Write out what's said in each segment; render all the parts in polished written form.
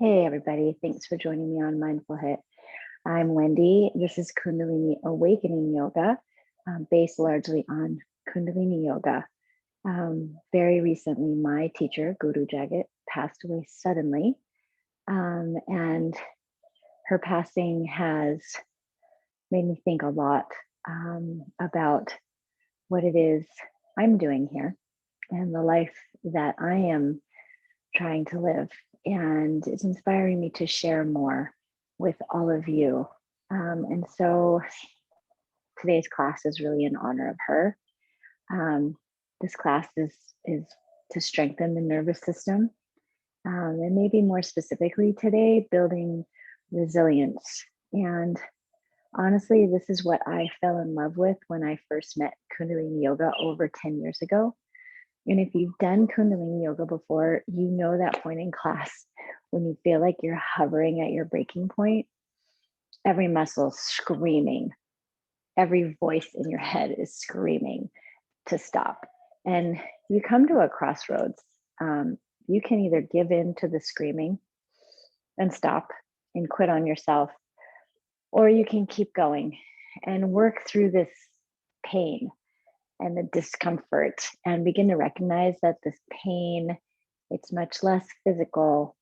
Hey, everybody. Thanks for joining me on Mindful Hit. I'm Wendy. This is Kundalini Awakening Yoga, based largely on Kundalini Yoga. Very recently, my teacher, Guru Jagat, passed away suddenly. And her passing has made me think a lot about what it is I'm doing here and the life that I am trying to live. And it's inspiring me to share more with all of you. And so today's class is really in honor of her. This class is to strengthen the nervous system, and maybe more specifically today, building resilience. And honestly, this is what I fell in love with when I first met Kundalini Yoga over 10 years ago. And if you've done Kundalini Yoga before, you know that point in class when you feel like you're hovering at your breaking point, every muscle screaming, every voice in your head is screaming to stop. And you come to a crossroads. You can either give in to the screaming and stop and quit on yourself, or you can keep going and work through this pain and the discomfort and begin to recognize that this pain, it's much less physical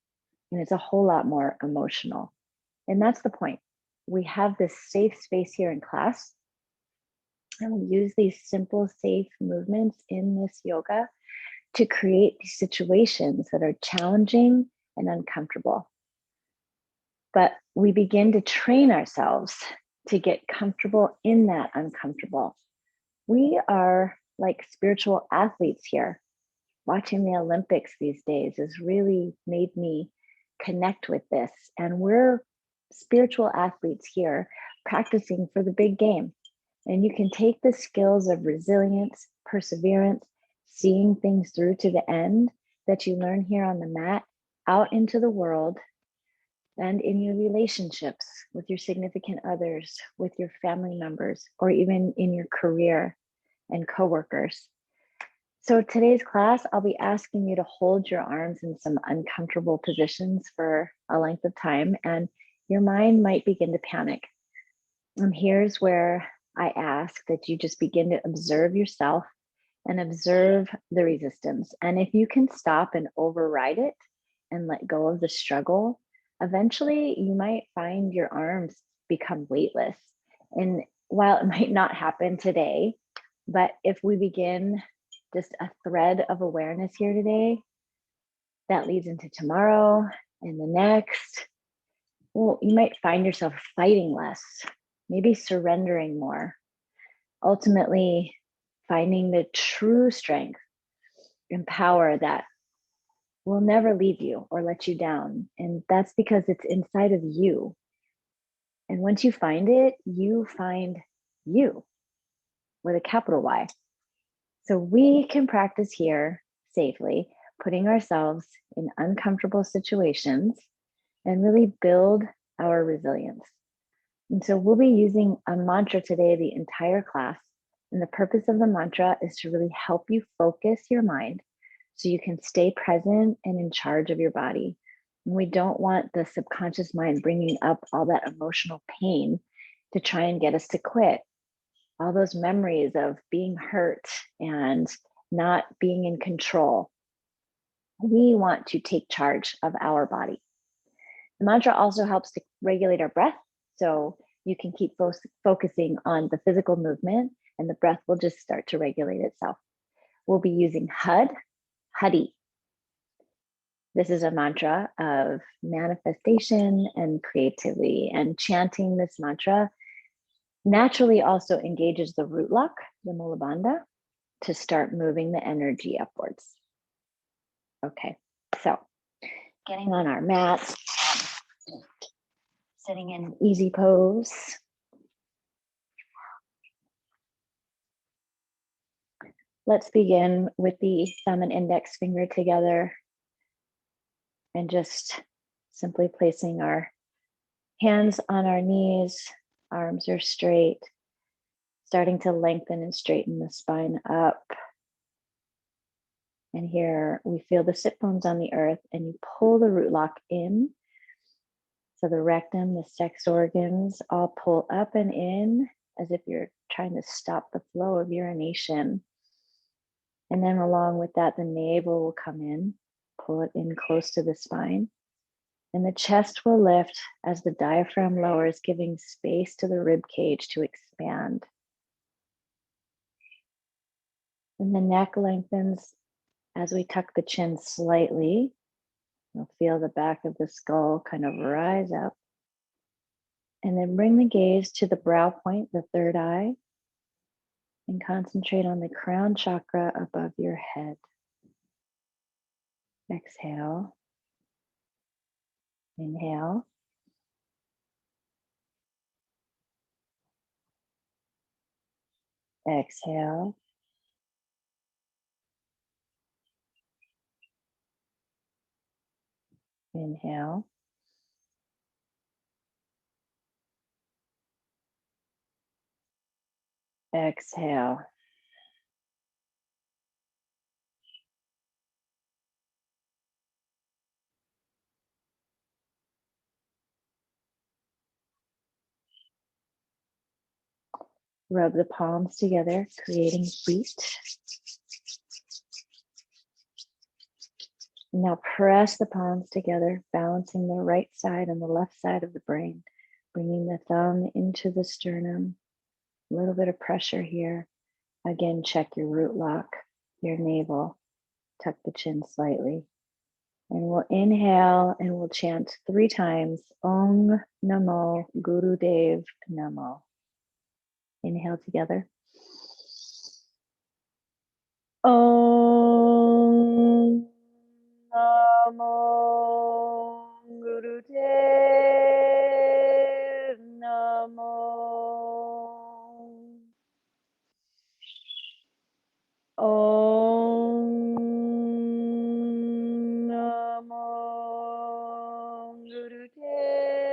and it's a whole lot more emotional. And that's the point. We have this safe space here in class, and we use these simple, safe movements in this yoga to create these situations that are challenging and uncomfortable. But we begin to train ourselves to get comfortable in that uncomfortable. We are like spiritual athletes here. Watching the Olympics these days has really made me connect with this. And we're spiritual athletes here practicing for the big game. And you can take the skills of resilience, perseverance, seeing things through to the end that you learn here on the mat out into the world and in your relationships with your significant others, with your family members, or even in your career and coworkers. So today's class, I'll be asking you to hold your arms in some uncomfortable positions for a length of time, and your mind might begin to panic. And here's where I ask that you just begin to observe yourself and observe the resistance. And if you can stop and override it and let go of the struggle, eventually you might find your arms become weightless. And while it might not happen today, but if we begin just a thread of awareness here today, that leads into tomorrow and the next, well, you might find yourself fighting less, maybe surrendering more, ultimately finding the true strength and power that will never leave you or let you down. And that's because it's inside of you. And once you find it, you find you with a capital Y. So we can practice here safely, putting ourselves in uncomfortable situations and really build our resilience. And so we'll be using a mantra today, the entire class. And the purpose of the mantra is to really help you focus your mind so you can stay present and in charge of your body. And we don't want the subconscious mind bringing up all that emotional pain to try and get us to quit. All those memories of being hurt and not being in control. We want to take charge of our body. The mantra also helps to regulate our breath. So you can keep focusing on the physical movement and the breath will just start to regulate itself. We'll be using Hadi. This is a mantra of manifestation and creativity, and chanting this mantra naturally also engages the root lock, the Mulabandha, to start moving the energy upwards. Okay, so getting on our mat, sitting in easy pose. Let's begin with the thumb and index finger together and just simply placing our hands on our knees, arms are straight, starting to lengthen and straighten the spine up. And here we feel the sit bones on the earth and you pull the root lock in So the rectum, the sex organs all pull up and in as if you're trying to stop the flow of urination. And then along with that, the navel will come in, pull it in close to the spine. And the chest will lift as the diaphragm lowers, giving space to the rib cage to expand. And the neck lengthens as we tuck the chin slightly. You'll feel the back of the skull kind of rise up. And then bring the gaze to the brow point, the third eye, and concentrate on the crown chakra above your head. Exhale. Inhale. Exhale. Inhale. Exhale. Rub the palms together, creating feet. Now press the palms together, balancing the right side and the left side of the brain, bringing the thumb into the sternum. A little bit of pressure here. Again, check your root lock, your navel. Tuck the chin slightly. And we'll inhale and we'll chant 3 times, Om Namo Gurudev Namo. Inhale together. Om Namo Gurudev Namo. Om Namo Gurudev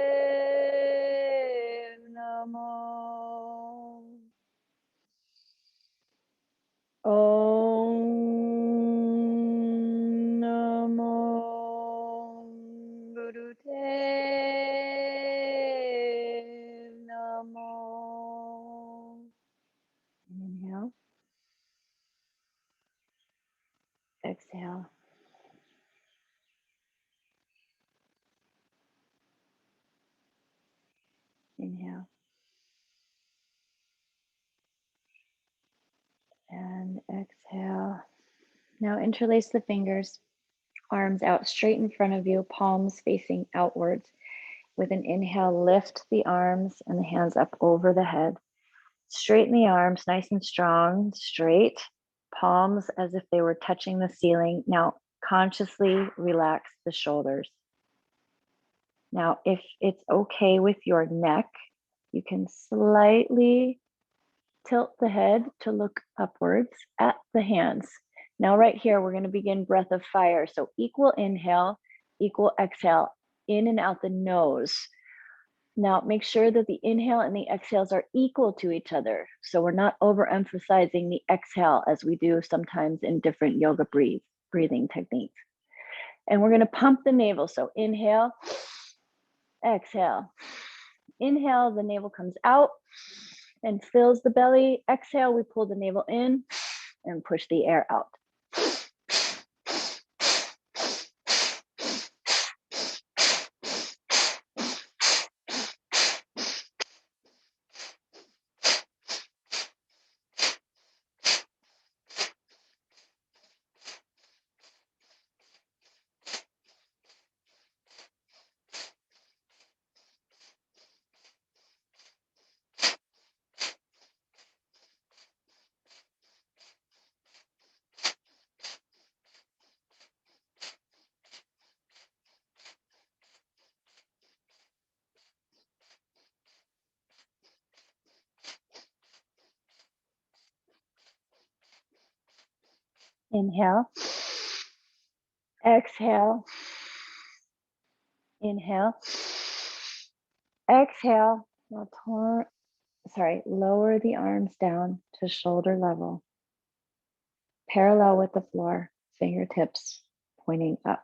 Namo. Om Namo Gurudev Namo. Inhale. Exhale. Inhale. And exhale. Now interlace the fingers, arms out straight in front of you, palms facing outwards. With an inhale, lift the arms and the hands up over the head. Straighten the arms, nice and strong, straight. Palms as if they were touching the ceiling. Now consciously relax the shoulders. Now, if it's okay with your neck, you can slightly tilt the head to look upwards at the hands. Now, right here, we're going to begin breath of fire. So equal inhale, equal exhale, in and out the nose. Now, make sure that the inhale and the exhales are equal to each other. So we're not overemphasizing the exhale as we do sometimes in different yoga breathing techniques. And we're going to pump the navel. So inhale, exhale. Inhale, the navel comes out and fills the belly. Exhale, we pull the navel in and push the air out. Inhale, exhale, inhale, exhale. Now lower the arms down to shoulder level, parallel with the floor, fingertips pointing up.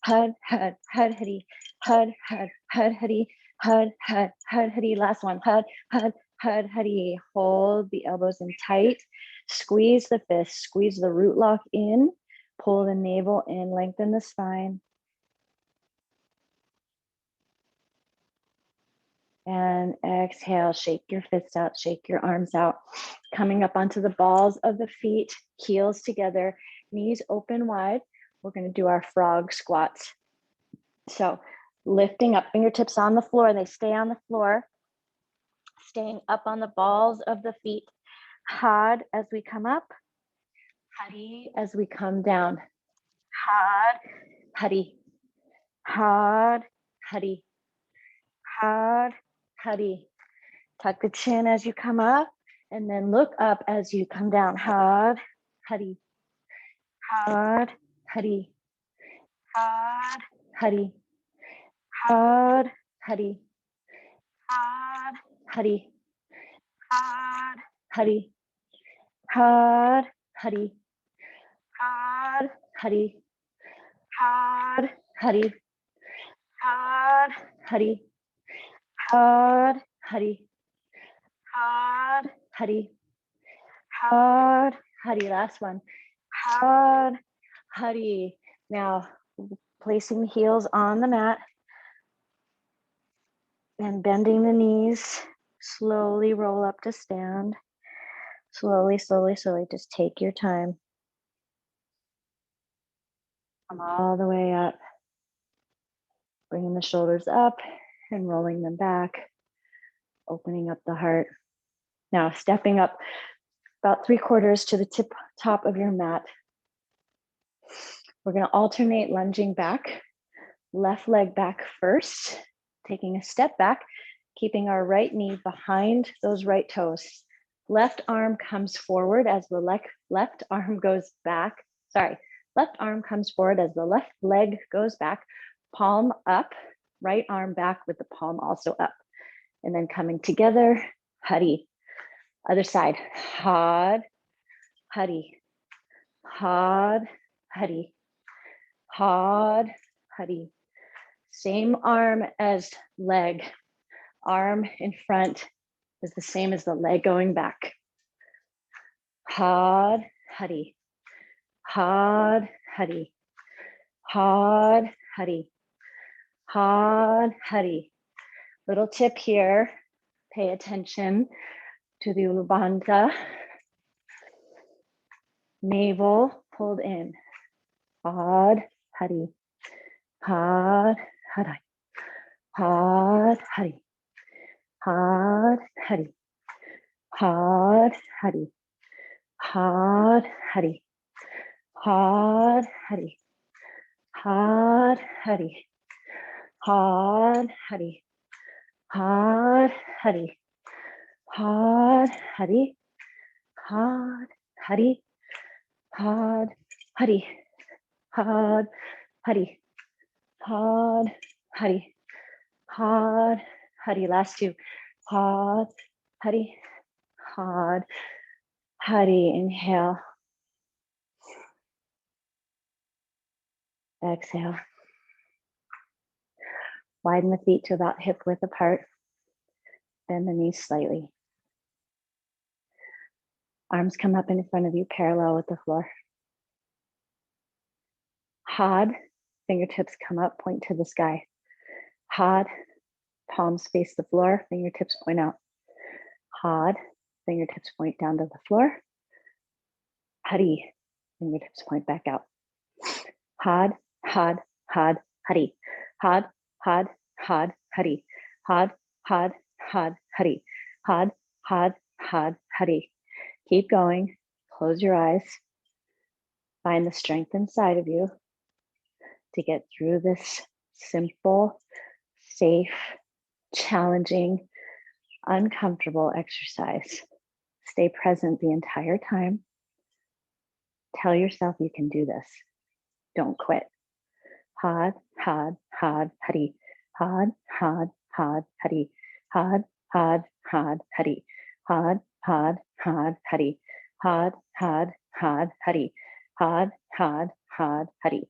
hud, hud, hud, hari, hud, hud, hud, hari, hud, hud, hud, hari. Last one, hud, hud, hud, hari. Hold the elbows in tight. Squeeze the fists, squeeze the root lock in, pull the navel in, lengthen the spine. And exhale, shake your fists out, shake your arms out. Coming up onto the balls of the feet, heels together, knees open wide. We're going to do our frog squats. So lifting up, fingertips on the floor, they stay on the floor, staying up on the balls of the feet. Had as we come up, hari as we come down. Had, hari, had, hari, had, hari. Tuck the chin as you come up, and then look up as you come down. Had, hari, had, hari, had, hari, had, hari, had, hari, had, hari, had, hari, had, hari, had, hari, had, hari, had, hari, had, hari, had, hari. Last one. Had, hari. Now, placing the heels on the mat and bending the knees. Slowly roll up to stand. Slowly, slowly, slowly. Just take your time. Come all the way up. Bringing the shoulders up and rolling them back. Opening up the heart. Now, stepping up about 3/4 to the top of your mat. We're going to alternate lunging back. Left leg back first. Taking a step back. Keeping our right knee behind those right toes. Left arm comes forward as the left arm goes back. Sorry, left arm comes forward as the left leg goes back. Palm up, right arm back with the palm also up. And then coming together, hari. Other side, had, hari, had, hari, had, hari. Same arm as leg. Arm in front is the same as the leg going back. Had, hari, had, hari, had, hari, had, hari. Little tip here, pay attention to the Ulubandha. Navel pulled in. Had, hari, had, hari, had, hari, had, hari, had, hari, had, hari, had, hari, had, hari, had, hari, had, hari, had, hari, had, hari, had, hari, had, hari, had, hari, had, hari. Last two. Had, hari, had, hari. Inhale. Exhale. Widen the feet to about hip width apart. Bend the knees slightly. Arms come up in front of you, parallel with the floor. Had, fingertips come up, point to the sky. Had, palms face the floor, fingertips point out. Had, fingertips point down to the floor. Hari, fingertips point back out. Had, had, had, hari. Had, had, had, hari. Had, had, had, hari. Had, had, had, hari. Keep going. Close your eyes. Find the strength inside of you to get through this simple, safe, challenging, uncomfortable exercise. Stay present the entire time. Tell yourself you can do this. Don't quit. Had, had, had, hari. Had, had, had, hari. Had, had, had, hari. Had, had, had, hari. Had, had, had, hari. Had, had, had, hari.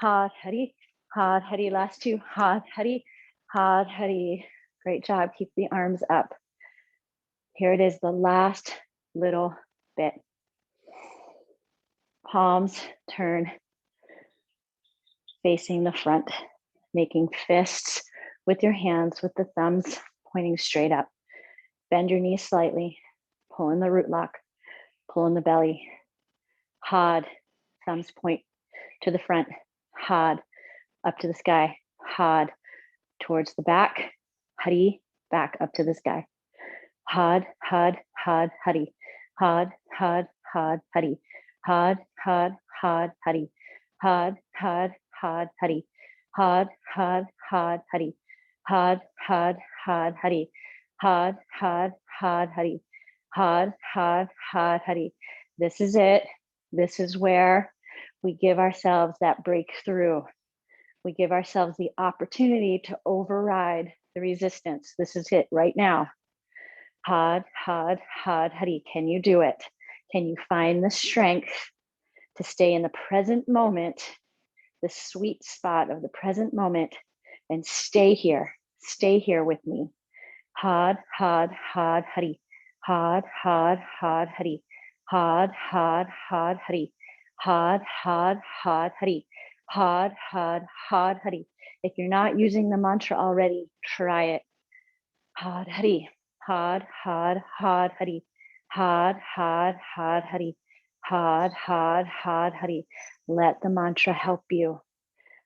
Hard, Hari, hard, Hari. Last two, hard, Hari, hard, Hari. Great job. Keep the arms up. Here it is, the last little bit. Palms turn facing the front, making fists with your hands, with the thumbs pointing straight up. Bend your knees slightly, pull in the root lock, pull in the belly. Hard, thumbs point to the front, hard, up to the sky, hard, towards the back, Hari, back up to the sky. Hard, hard, hard, Hari. Hard, hard, hard, Hari. Hard, hard, hard, Hari. Hard, hard, hard, Hari. Hard, hard, hard, Hari. Hard, hard, hard, Hari. Hard, hard, hard, Hari. Hard, hard, hard, Hari. This is it. This is where we give ourselves that breakthrough. We give ourselves the opportunity to override the resistance. This is it right now. Hard, hard, hard, Hari. Can you do it? Can you find the strength to stay in the present moment, the sweet spot of the present moment, and stay here with me. Hard, hard, hard, Hari. Hard, hard, hard, Hari. Hard, hard, hard, Hari. Hard, hard, hard, Hari. Hard, hard, hard, Hari. If you're not using the mantra already, try it. Hard, Hari. Hard, hard, hard, Hari. Hard, hard, hard, Hari. Hard, hard, hard, Hari. Let the mantra help you.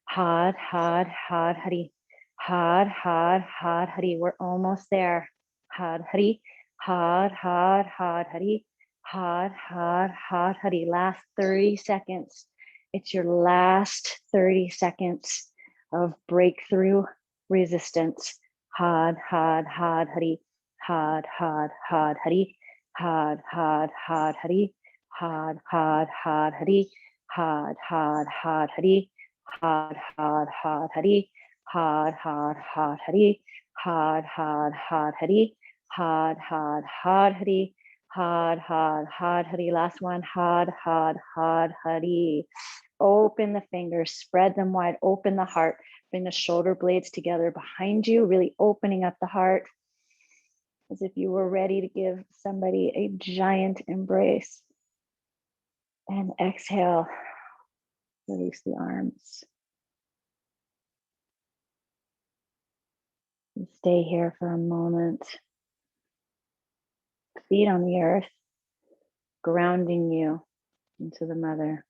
Hard, hard, hard, Hari. Hard, hard, hard, Hari. We're almost there. Hard, Hari. Hard, hard, hard, Hari. Hard, hard, hard, Hari. Last 30 seconds. It's your last 30 seconds of breakthrough resistance. Hard, hard, hard, Hari. Hard, hard, hard, Hari. Hard, hard, hard, Hari. Hard, hard, hard, Hari. Hard, hard, hard, Hari. Hard, hard, hard, Hari. Hard, hard, hard, Hari. Hard, hard, hard, Hari. Hard, hard, hard, Hari. Hard, hard, hard, Hari. Last one. Hard, hard, hard, Hari. Open the fingers, spread them wide, open the heart, bring the shoulder blades together behind you, really opening up the heart as if you were ready to give somebody a giant embrace. And exhale, release the arms. And stay here for a moment. Feet on the earth, grounding you into the mother.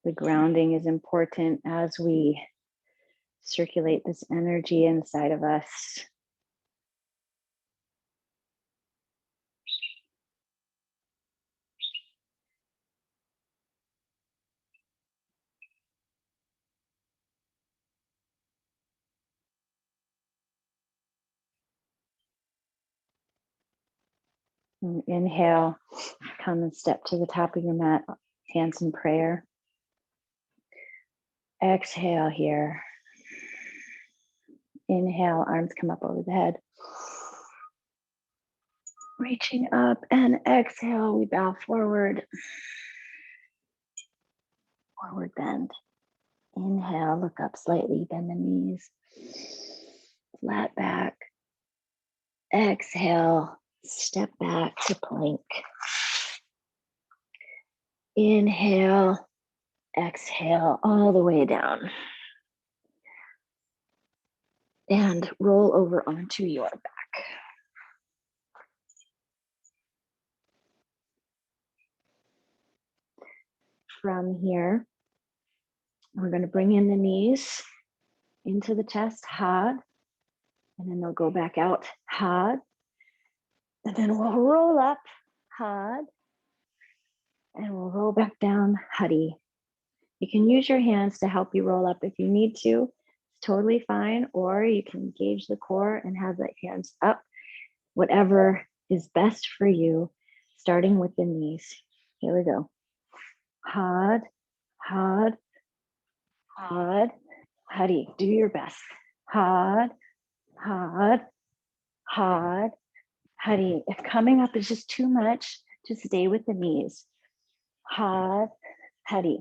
The grounding is important as we circulate this energy inside of us. And inhale, come and step to the top of your mat, hands in prayer. Exhale here. Inhale, arms come up over the head. Reaching up, and exhale, we bow forward. Forward bend. Inhale, look up slightly, bend the knees. Flat back. Exhale, step back to plank. Inhale, exhale, all the way down. And roll over onto your back. From here, we're going to bring in the knees into the chest, hard, and then they'll go back out, hard, and then we'll roll up, hard, and we'll roll back down, Hari. You can use your hands to help you roll up if you need to. It's totally fine, or you can engage the core and have the hands up, whatever is best for you, starting with the knees. Here we go. Hard, hard, hard, Hari. Do your best. Hard, hard, hard, Hari. If coming up is just too much, just stay with the knees. Hard, Hari.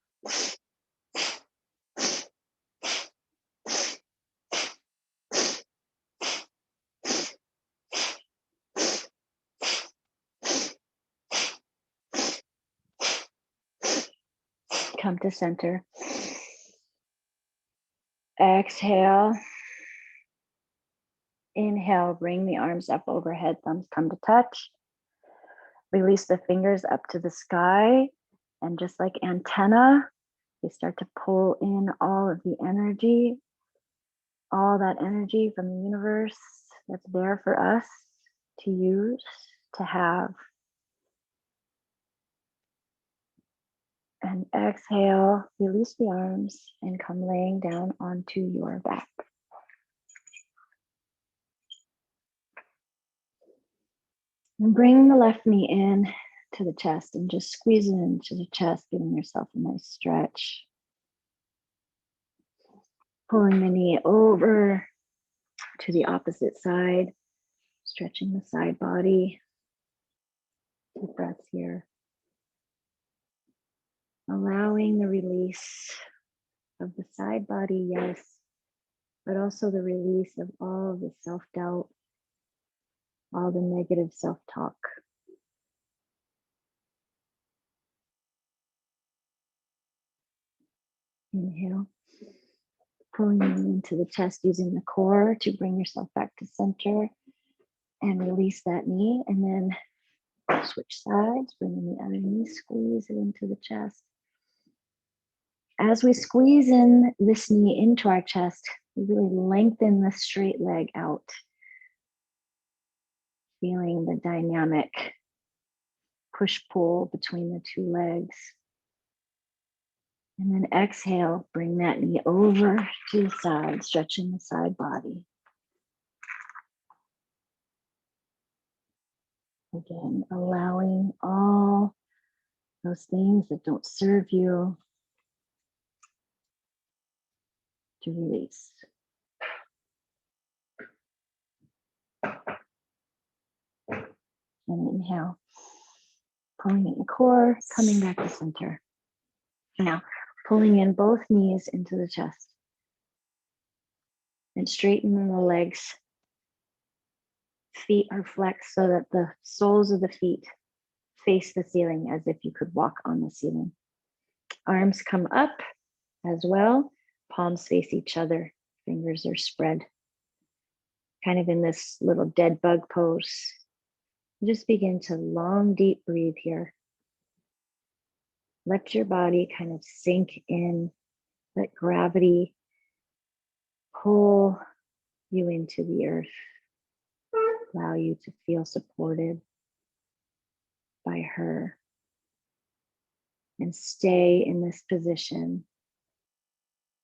Come to center. Exhale. Inhale, bring the arms up overhead, thumbs come to touch. Release the fingers up to the sky. And just like antenna, they start to pull in all of the energy, all that energy from the universe that's there for us to use, to have. And exhale, release the arms and come laying down onto your back. And bring the left knee in to the chest and just squeeze it into the chest, giving yourself a nice stretch. Pulling the knee over to the opposite side, stretching the side body. Deep breaths here. Allowing the release of the side body, yes, but also the release of all of the self-doubt, all the negative self-talk. Inhale, pulling into the chest using the core to bring yourself back to center and release that knee. And then switch sides, bringing the other knee, squeeze it into the chest. As we squeeze in this knee into our chest, we really lengthen the straight leg out, feeling the dynamic push-pull between the two legs. And then exhale, bring that knee over to the side, stretching the side body. Again, allowing all those things that don't serve you to release. And inhale, pulling in the core, coming back to center. Now, pulling in both knees into the chest. And straighten the legs. Feet are flexed so that the soles of the feet face the ceiling as if you could walk on the ceiling. Arms come up as well. Palms face each other. Fingers are spread. Kind of in this little dead bug pose. Just begin to long, deep breathe here. Let your body kind of sink in. Let gravity pull you into the earth. Allow you to feel supported by her. And stay in this position.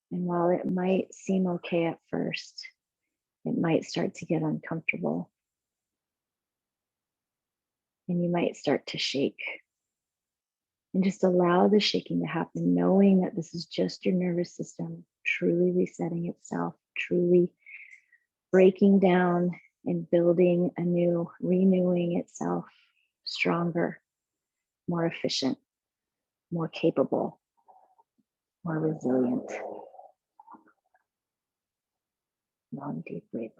And while it might seem okay at first, it might start to get uncomfortable. And you might start to shake. And just allow the shaking to happen, knowing that this is just your nervous system truly resetting itself, truly breaking down and building anew, renewing itself stronger, more efficient, more capable, more resilient. Long, deep breathing.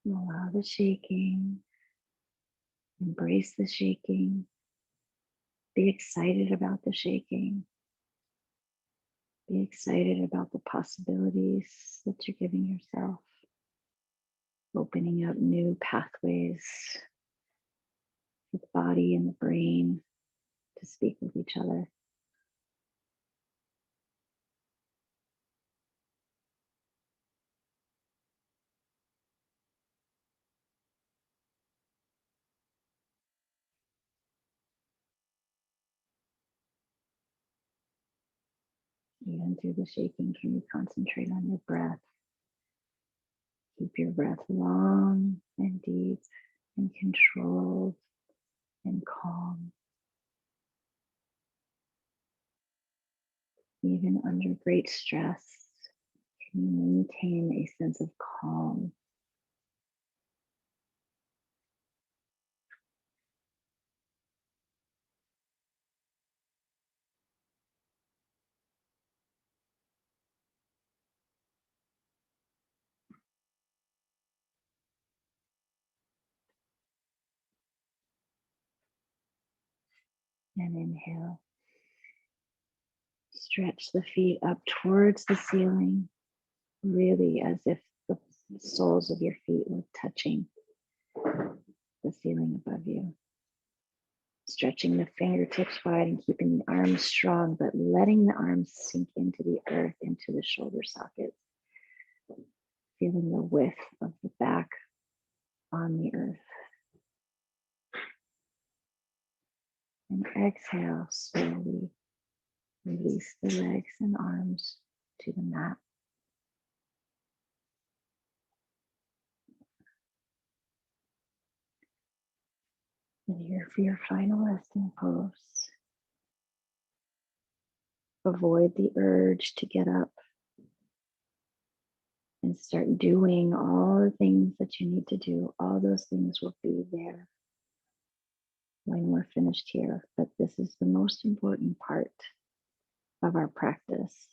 Allow the shaking, embrace the shaking, be excited about the shaking, be excited about the possibilities that you're giving yourself, opening up new pathways for the body and the brain to speak with each other. Even through the shaking, can you concentrate on your breath? Keep your breath long and deep and controlled and calm. Even under great stress, can you maintain a sense of calm? And inhale. Stretch the feet up towards the ceiling, really as if the soles of your feet were touching the ceiling above you. Stretching the fingertips wide and keeping the arms strong, but letting the arms sink into the earth, into the shoulder sockets. Feeling the width of the back on the earth. And exhale, slowly release the legs and arms to the mat. And here for your final resting pose. Avoid the urge to get up and start doing all the things that you need to do. All those things will be there when we're finished here. But this is the most important part of our practice.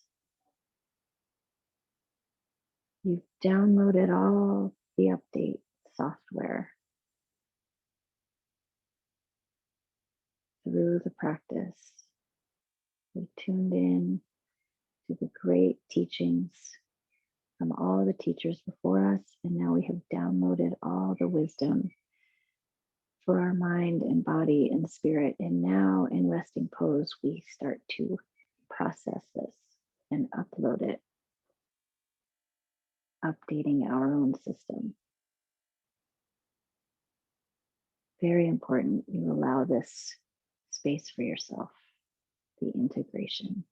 You've downloaded all the update software through the practice. We've tuned in to the great teachings from all the teachers before us, and now we have downloaded all the wisdom for our mind and body and spirit. And now in resting pose, we start to process this and upload it, updating our own system. Very important you allow this space for yourself, the integration.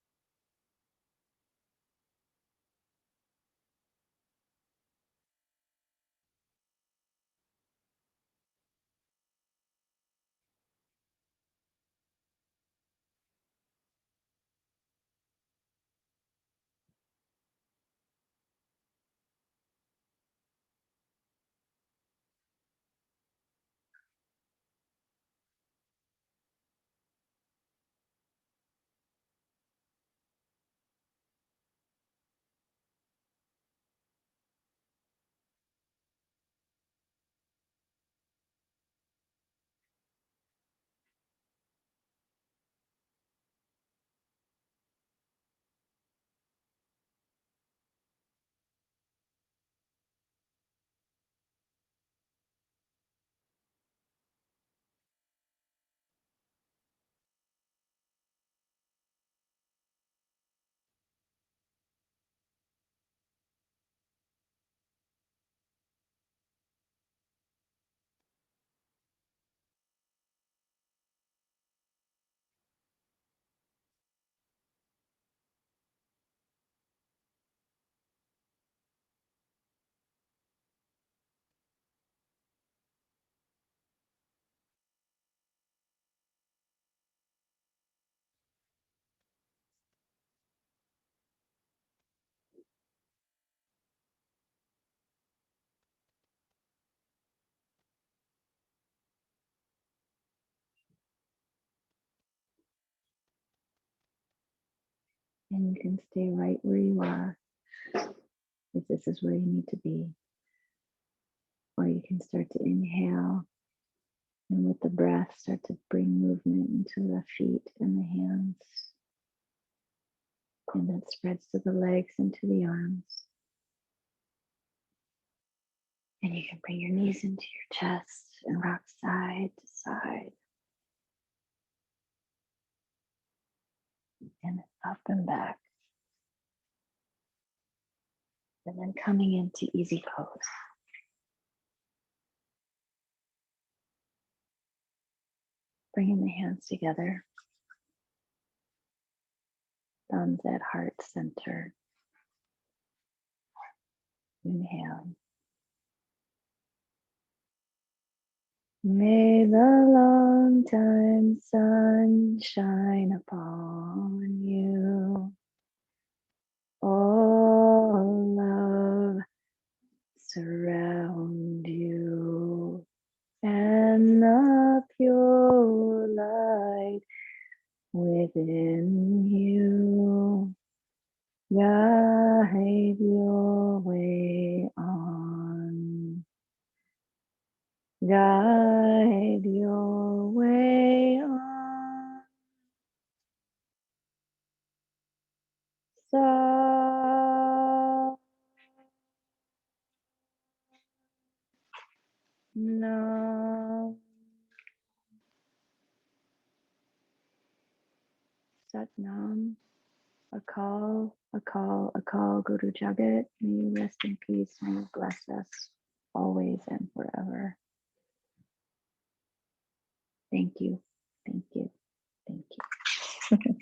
And you can stay right where you are if this is where you need to be. Or you can start to inhale, and with the breath, start to bring movement into the feet and the hands. And that spreads to the legs and to the arms. And you can bring your knees into your chest and rock side to side. And up and back. And then coming into easy pose. Bringing the hands together. Thumbs at heart center. Inhale. May the long time sun shine upon you. All love surround you, and the pure light within you guide your way on. Guide your way on. So no. Sat Nam. A call, a call, a call. Guru Jagat. May you rest in peace. May you bless us always and forever. Thank you. Thank you. Thank you.